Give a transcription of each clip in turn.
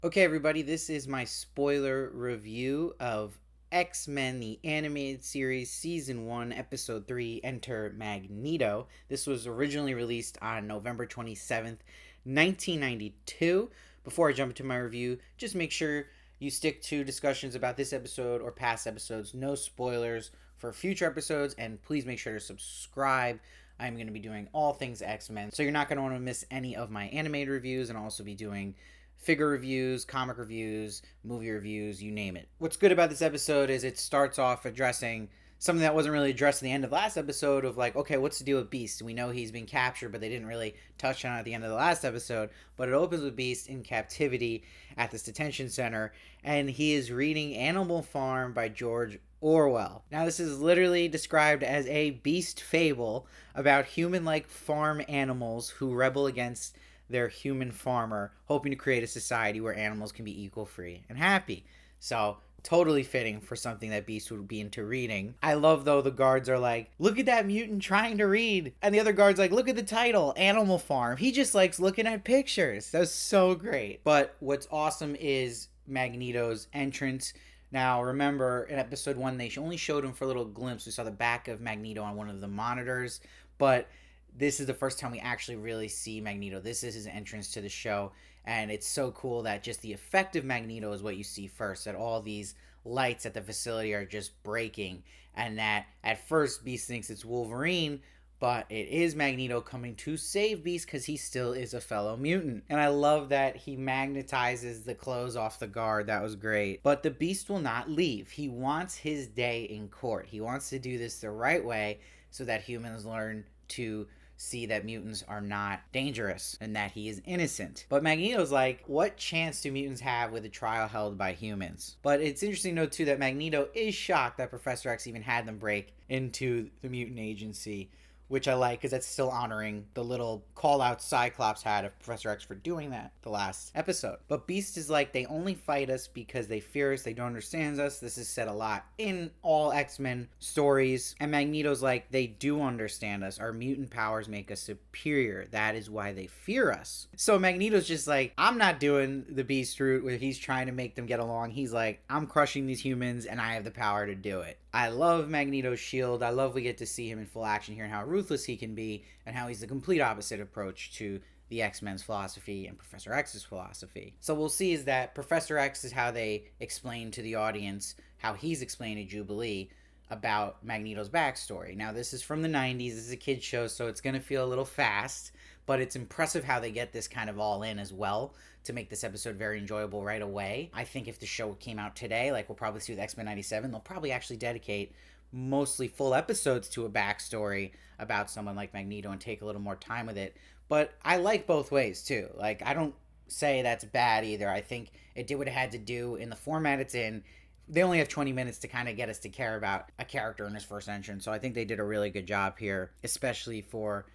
Okay, everybody, this is my spoiler review of X-Men, the animated series, Season 1, Episode 3, Enter Magneto. This was originally released on November 27th, 1992. Before I jump into my review, just make sure you stick to discussions about this episode or past episodes. No spoilers for future episodes, and please make sure to subscribe. I'm going to be doing all things X-Men, so you're not going to want to miss any of my animated reviews, and I'll also be doing figure reviews, comic reviews, movie reviews, you name it. What's good about this episode is it starts off addressing something that wasn't really addressed in the end of the last episode of like, okay, what's the deal with Beast? We know he's been captured, but they didn't really touch on it at the end of the last episode. But it opens with Beast in captivity at this detention center, and he is reading Animal Farm by George Orwell. Now, this is literally described as a beast fable about human-like farm animals who rebel against their human farmer, hoping to create a society where animals can be equal, free, and happy. So, totally fitting for something that Beast would be into reading. I love, though, the guards are like, look at that mutant trying to read. And the other guard's like, look at the title, Animal Farm. He just likes looking at pictures. That's so great. But what's awesome is Magneto's entrance. Now, remember, in episode 1, they only showed him for a little glimpse. We saw the back of Magneto on one of the monitors, but this is the first time we actually really see Magneto. This is his entrance to the show, and it's so cool that just the effect of Magneto is what you see first, that all these lights at the facility are just breaking, and that at first Beast thinks it's Wolverine, but it is Magneto coming to save Beast because he still is a fellow mutant. And I love that he magnetizes the clothes off the guard. That was great. But the Beast will not leave. He wants his day in court. He wants to do this the right way so that humans learn to see that mutants are not dangerous and that he is innocent. But Magneto's like, what chance do mutants have with a trial held by humans? But it's interesting to note too that Magneto is shocked that Professor X even had them break into the mutant agency, which I like because that's still honoring the little call out Cyclops had of Professor X for doing that the last episode. But Beast is like, they only fight us because they fear us, they don't understand us. This is said a lot in all X-Men stories. And Magneto's like, they do understand us. Our mutant powers make us superior. That is why they fear us. So Magneto's just like, I'm not doing the Beast route where he's trying to make them get along. He's like, I'm crushing these humans and I have the power to do it. I love Magneto's shield. I love we get to see him in full action here and how ruthless he can be and how he's the complete opposite approach to the X-Men's philosophy and Professor X's philosophy. So we'll see is that Professor X is how they explain to the audience how he's explained to Jubilee about Magneto's backstory. Now, this is from the 90s. This is a kid's show, so it's going to feel a little fast, but it's impressive how they get this kind of all in as well to make this episode very enjoyable right away. I think if the show came out today, like we'll probably see with X-Men 97, they'll probably actually dedicate mostly full episodes to a backstory about someone like Magneto and take a little more time with it. But I like both ways too. Like, I don't say that's bad either. I think it did what it had to do in the format it's in. They only have 20 minutes to kind of get us to care about a character in his first entrance, so I think they did a really good job here, especially for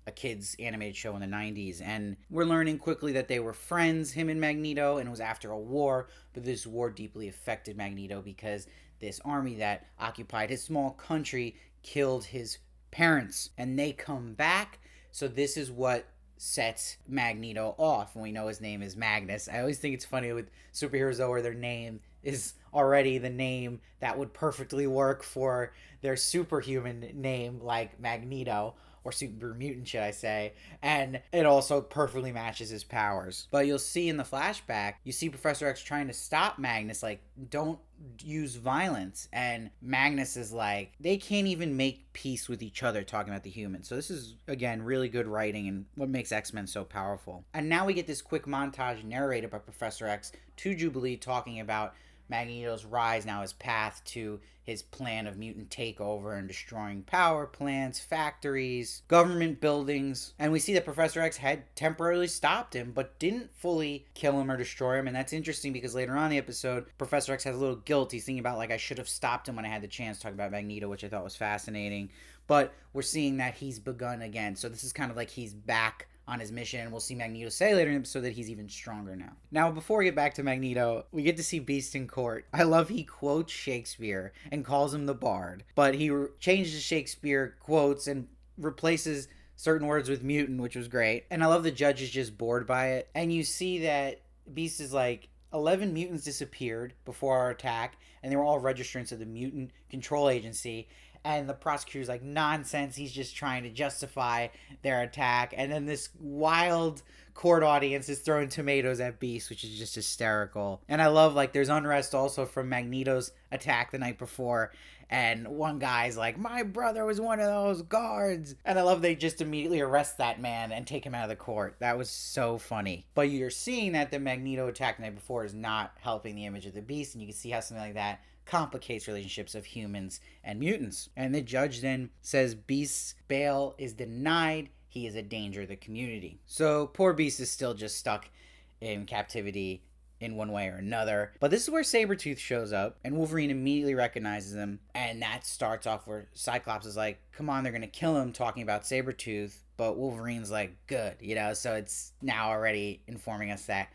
a kid's animated show in the 90s. And we're learning quickly that they were friends, him and Magneto, and it was after a war, but this war deeply affected Magneto because this army that occupied his small country killed his parents, and they come back. So this is what sets Magneto off, and we know his name is Magnus. I always think it's funny with superheroes though, where their name is already the name that would perfectly work for their superhuman name, like Magneto, or super mutant, should I say, and it also perfectly matches his powers. But you'll see in the flashback, you see Professor X trying to stop Magnus, like, don't use violence, and Magnus is like, they can't even make peace with each other, talking about the humans. So this is, again, really good writing and what makes X-Men so powerful. And now we get this quick montage narrated by Professor X to Jubilee talking about Magneto's rise, now his path to his plan of mutant takeover and destroying power plants, factories, government buildings. And we see that Professor X had temporarily stopped him, but didn't fully kill him or destroy him. And that's interesting because later on in the episode, Professor X has a little guilt. He's thinking about, like, I should have stopped him when I had the chance to talk about Magneto, which I thought was fascinating. But we're seeing that he's begun again. So this is kind of like he's back on his mission. We'll see Magneto say later in the episode that he's even stronger now. Now, before we get back to Magneto, we get to see Beast in court. I love he quotes Shakespeare and calls him the Bard, but he changes Shakespeare quotes and replaces certain words with mutant, which was great. And I love the judge is just bored by it. And you see that Beast is like, 11 mutants disappeared before our attack, and they were all registrants of the Mutant Control Agency. And the prosecutor's like, nonsense, he's just trying to justify their attack. And then this wild court audience is throwing tomatoes at Beast, which is just hysterical. And I love, like, there's unrest also from Magneto's attack the night before. And one guy's like, my brother was one of those guards. And I love they just immediately arrest that man and take him out of the court. That was so funny. But you're seeing that the Magneto attack the night before is not helping the image of the Beast. And you can see how something like that complicates relationships of humans and mutants. And the judge then says Beast's bail is denied. He is a danger to the community. So poor Beast is still just stuck in captivity in one way or another. But this is where Sabretooth shows up, and Wolverine immediately recognizes him, and that starts off where Cyclops is like, come on, they're gonna kill him, talking about Sabretooth, but Wolverine's like, good, so it's now already informing us that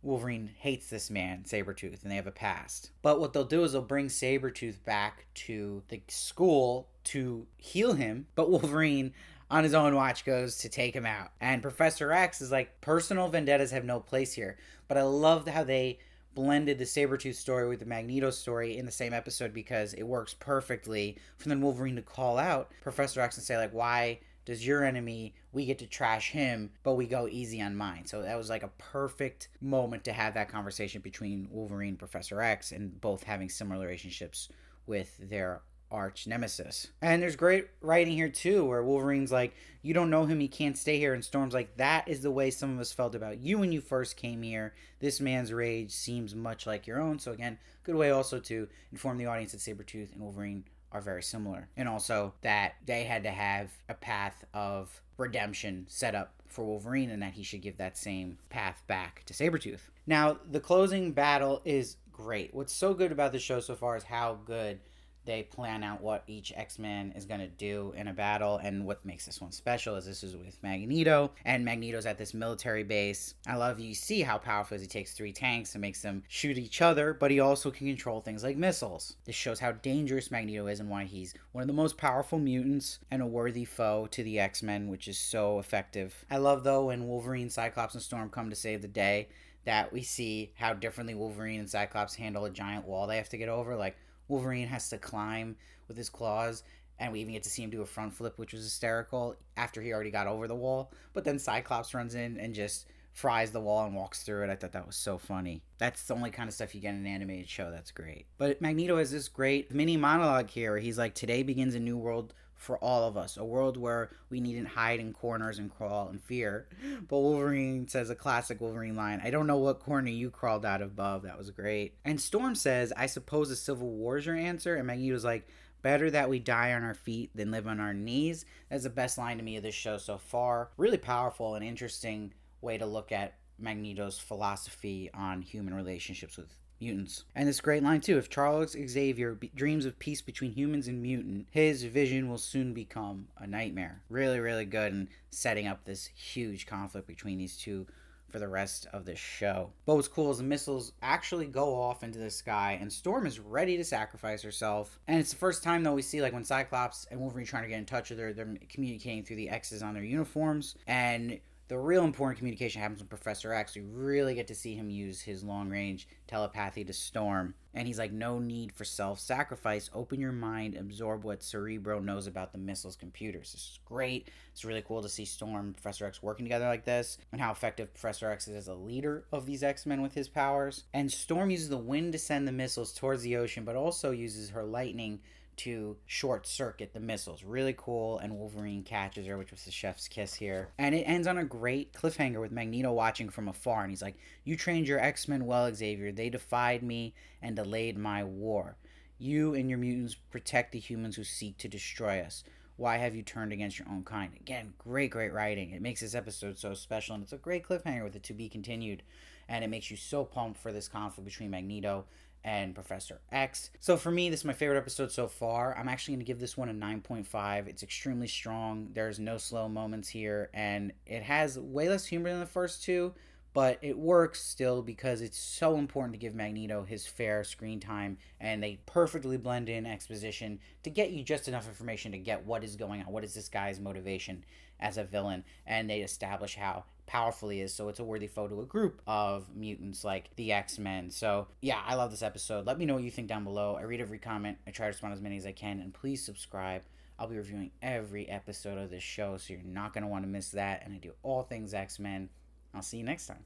Wolverine hates this man, Sabretooth, and they have a past. But what they'll do is they'll bring Sabretooth back to the school to heal him, but Wolverine on his own watch goes to take him out. And Professor X is like, personal vendettas have no place here. But I love how they blended the Sabretooth story with the Magneto story in the same episode, because it works perfectly for then Wolverine to call out Professor X and say, like, why does your enemy, we get to trash him, but we go easy on mine? So that was like a perfect moment to have that conversation between Wolverine and Professor X, and both having similar relationships with their arch nemesis. And there's great writing here too, where Wolverine's like, you don't know him, he can't stay here. And Storm's like, that is the way some of us felt about you when you first came here. This man's rage seems much like your own. So again, good way also to inform the audience that Sabretooth and Wolverine are very similar. And also that they had to have a path of redemption set up for Wolverine, and that he should give that same path back to Sabretooth. Now, the closing battle is great. What's so good about the show so far is how good they plan out what each X-Men is going to do in a battle. And what makes this one special is this is with Magneto, and Magneto's at this military base. I love you see how powerful he takes 3 tanks and makes them shoot each other, but he also can control things like missiles. This shows how dangerous Magneto is and why he's one of the most powerful mutants and a worthy foe to the X-Men, which is so effective. I love, though, when Wolverine, Cyclops, and Storm come to save the day, that we see how differently Wolverine and Cyclops handle a giant wall they have to get over. Like, Wolverine has to climb with his claws, and we even get to see him do a front flip, which was hysterical, after he already got over the wall. But then Cyclops runs in and just fries the wall and walks through it. I thought that was so funny. That's the only kind of stuff you get in an animated show that's great. But Magneto has this great mini monologue here where he's like, today begins a new world for all of us, a world where we needn't hide in corners and crawl in fear. But Wolverine says a classic Wolverine line, I don't know what corner you crawled out of, Bub. That was great. And Storm says, I suppose a civil war is your answer? And Magneto's like, better that we die on our feet than live on our knees. That's the best line to me of this show so far. Really powerful and interesting way to look at Magneto's philosophy on human relationships with mutants. And this great line too, if Charles Xavier dreams of peace between humans and mutant, his vision will soon become a nightmare. Really, really good in setting up this huge conflict between these two for the rest of the show. But what's cool is the missiles actually go off into the sky, and Storm is ready to sacrifice herself. And it's the first time, though, we see, like, when Cyclops and Wolverine trying to get in touch with her, they're communicating through the X's on their uniforms. And the real important communication happens with Professor X. We really get to see him use his long-range telepathy to Storm. And he's like, no need for self-sacrifice. Open your mind, absorb what Cerebro knows about the missile's computers. This is great. It's really cool to see Storm and Professor X working together like this, and how effective Professor X is as a leader of these X-Men with his powers. And Storm uses the wind to send the missiles towards the ocean, but also uses her lightning to short circuit the missiles. Really cool. And Wolverine catches her, which was the chef's kiss here. And it ends on a great cliffhanger with Magneto watching from afar, and he's like, you trained your X-Men well, Xavier. They defied me and delayed my war. You and your mutants protect the humans who seek to destroy us. Why have you turned against your own kind? Again, great writing. It makes this episode so special, and it's a great cliffhanger with it to be continued. And it makes you so pumped for this conflict between Magneto and Professor X. So for me, this is my favorite episode so far. I'm actually going to give this one a 9.5. It's extremely strong. There's no slow moments here, and it has way less humor than the first two, but it works still because it's so important to give Magneto his fair screen time, and they perfectly blend in exposition to get you just enough information to get what is going on, what is this guy's motivation as a villain, and they establish how powerful he is. So it's a worthy foe to a group of mutants like the X-Men. So yeah, I love this episode. Let me know what you think down below. I read every comment. I try to respond as many as I can. And please subscribe. I'll be reviewing every episode of this show, so you're not going to want to miss that. And I do all things X-Men. I'll see you next time.